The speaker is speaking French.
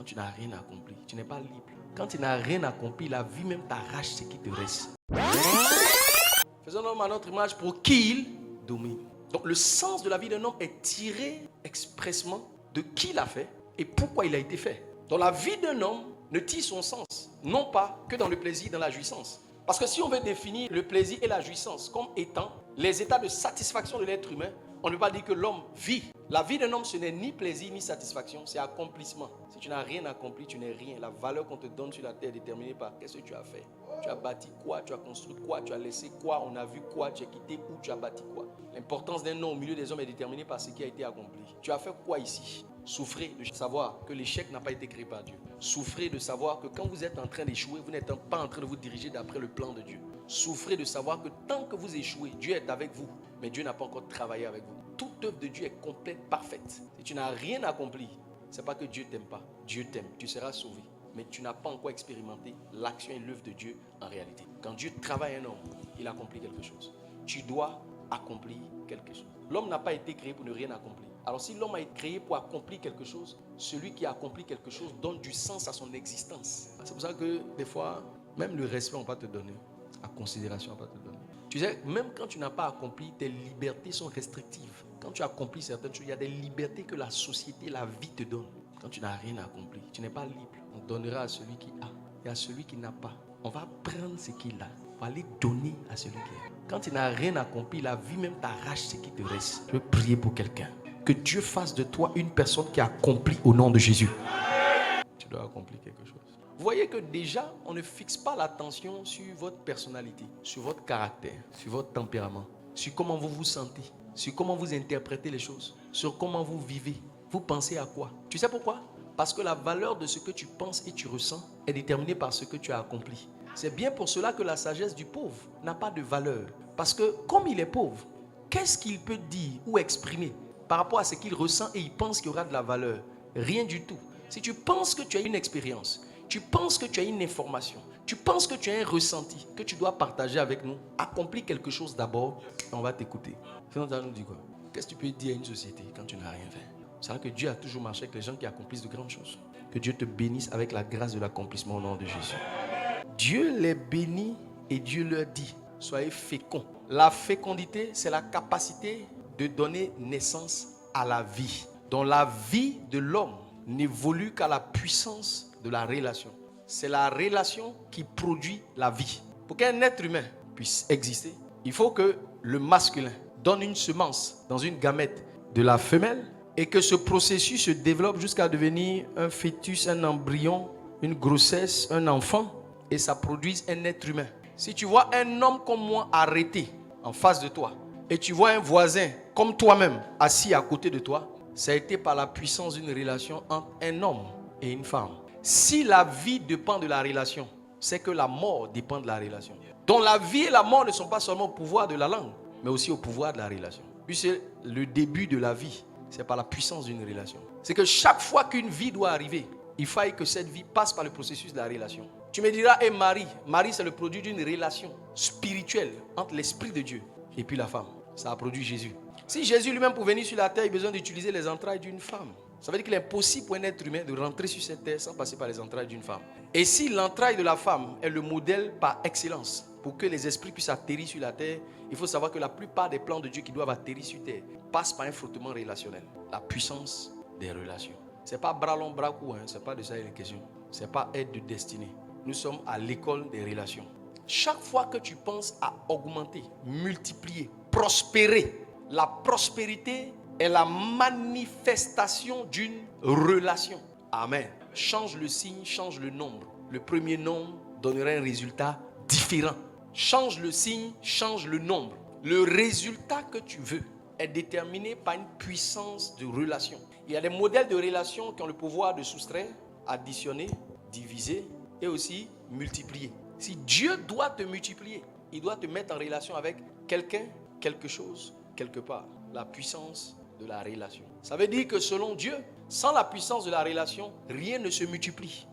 Quand tu n'as rien accompli, tu n'es pas libre. Quand tu n'as rien accompli, la vie même t'arrache ce qui te reste. Faisons l'homme à notre image pour qu'il domine. Donc le sens de la vie d'un homme est tiré expressément de qui l'a fait et pourquoi il a été fait. Donc la vie d'un homme ne tire son sens, non pas que dans le plaisir, dans la jouissance. Parce que si on veut définir le plaisir et la jouissance comme étant les états de satisfaction de l'être humain, on ne peut pas dire que l'homme vit. La vie d'un homme, ce n'est ni plaisir ni satisfaction, c'est accomplissement. Si tu n'as rien accompli, tu n'es rien. La valeur qu'on te donne sur la terre est déterminée par qu'est-ce que tu as fait. Tu as bâti quoi, tu as construit quoi, tu as laissé quoi, on a vu quoi, tu as quitté où, tu as bâti quoi. L'importance d'un homme au milieu des hommes est déterminée par ce qui a été accompli. Tu as fait quoi ici? Souffrez de savoir que l'échec n'a pas été créé par Dieu. Souffrez de savoir que quand vous êtes en train d'échouer, vous n'êtes pas en train de vous diriger d'après le plan de Dieu. Souffrez de savoir que tant que vous échouez, Dieu est avec vous, mais Dieu n'a pas encore travaillé avec vous. Toute œuvre de Dieu est complète, parfaite. Si tu n'as rien accompli, ce n'est pas que Dieu ne t'aime pas. Dieu t'aime, tu seras sauvé. Mais tu n'as pas encore expérimenté l'action et l'œuvre de Dieu en réalité. Quand Dieu travaille un homme, il accomplit quelque chose. Tu dois accomplir quelque chose. L'homme n'a pas été créé pour ne rien accomplir. Alors si l'homme a été créé pour accomplir quelque chose, celui qui a accompli quelque chose donne du sens à son existence. C'est pour ça que des fois, même le respect on va te donner, la considération on va te donner. Tu sais, même quand tu n'as pas accompli, tes libertés sont restrictives. Quand tu accomplis certaines choses, il y a des libertés que la société, la vie te donne. Quand tu n'as rien accompli, tu n'es pas libre. On donnera à celui qui a et à celui qui n'a pas. On va prendre ce qu'il a, on va aller donner à celui qui a. Quand tu n'as rien accompli, la vie même t'arrache ce qui te reste. Je veux prier pour quelqu'un. Que Dieu fasse de toi une personne qui accomplit au nom de Jésus. Tu dois accomplir quelque chose. Vous voyez que déjà, on ne fixe pas l'attention sur votre personnalité, sur votre caractère, sur votre tempérament, sur comment vous vous sentez, sur comment vous interprétez les choses, sur comment vous vivez. Vous pensez à quoi? Tu sais pourquoi? Parce que la valeur de ce que tu penses et tu ressens est déterminée par ce que tu as accompli. C'est bien pour cela que la sagesse du pauvre n'a pas de valeur. Parce que comme il est pauvre, qu'est-ce qu'il peut dire ou exprimer par rapport à ce qu'il ressent et il pense qu'il y aura de la valeur? Rien du tout. Si tu penses que tu as une expérience, tu penses que tu as une information, tu penses que tu as un ressenti que tu dois partager avec nous, accomplis quelque chose d'abord et on va t'écouter. Sinon, ça nous dit quoi? Qu'est-ce que tu peux dire à une société quand tu n'as rien fait? C'est vrai que Dieu a toujours marché avec les gens qui accomplissent de grandes choses. Que Dieu te bénisse avec la grâce de l'accomplissement au nom de Jésus. Dieu les bénit et Dieu leur dit, soyez féconds. La fécondité, c'est la capacité de donner naissance à la vie. Donc la vie de l'homme n'évolue qu'à la puissance de la relation. C'est la relation qui produit la vie. Pour qu'un être humain puisse exister, il faut que le masculin donne une semence dans une gamète de la femelle et que ce processus se développe jusqu'à devenir un fœtus, un embryon, une grossesse, un enfant et ça produise un être humain. Si tu vois un homme comme moi arrêté en face de toi et tu vois un voisin comme toi-même assis à côté de toi, ça a été par la puissance d'une relation entre un homme et une femme. Si la vie dépend de la relation, c'est que la mort dépend de la relation. Donc la vie et la mort ne sont pas seulement au pouvoir de la langue, mais aussi au pouvoir de la relation. Puis c'est le début de la vie, c'est par la puissance d'une relation. C'est que chaque fois qu'une vie doit arriver, il faut que cette vie passe par le processus de la relation. Tu me diras, et Marie, c'est le produit d'une relation spirituelle entre l'Esprit de Dieu et puis la femme. Ça a produit Jésus. Si Jésus lui-même pour venir sur la terre, il a besoin d'utiliser les entrailles d'une femme. Ça veut dire qu'il est impossible pour un être humain de rentrer sur cette terre sans passer par les entrailles d'une femme. Et si l'entraille de la femme est le modèle par excellence pour que les esprits puissent atterrir sur la terre, il faut savoir que la plupart des plans de Dieu qui doivent atterrir sur terre passent par un frottement relationnel. La puissance des relations. Ce n'est pas bras long, bras court, ce n'est pas de ça qu'il est question. Ce n'est pas aide de destinée. Nous sommes à l'école des relations. Chaque fois que tu penses à augmenter, multiplier, prospérer, la prospérité est la manifestation d'une relation. Amen. Change le signe, change le nombre. Le premier nombre donnera un résultat différent. Change le signe, change le nombre. Le résultat que tu veux est déterminé par une puissance de relation. Il y a des modèles de relations qui ont le pouvoir de soustraire, additionner, diviser et aussi multiplier. Si Dieu doit te multiplier, il doit te mettre en relation avec quelqu'un, quelque chose, quelque part. La puissance de la relation. Ça veut dire que selon Dieu, sans la puissance de la relation, rien ne se multiplie.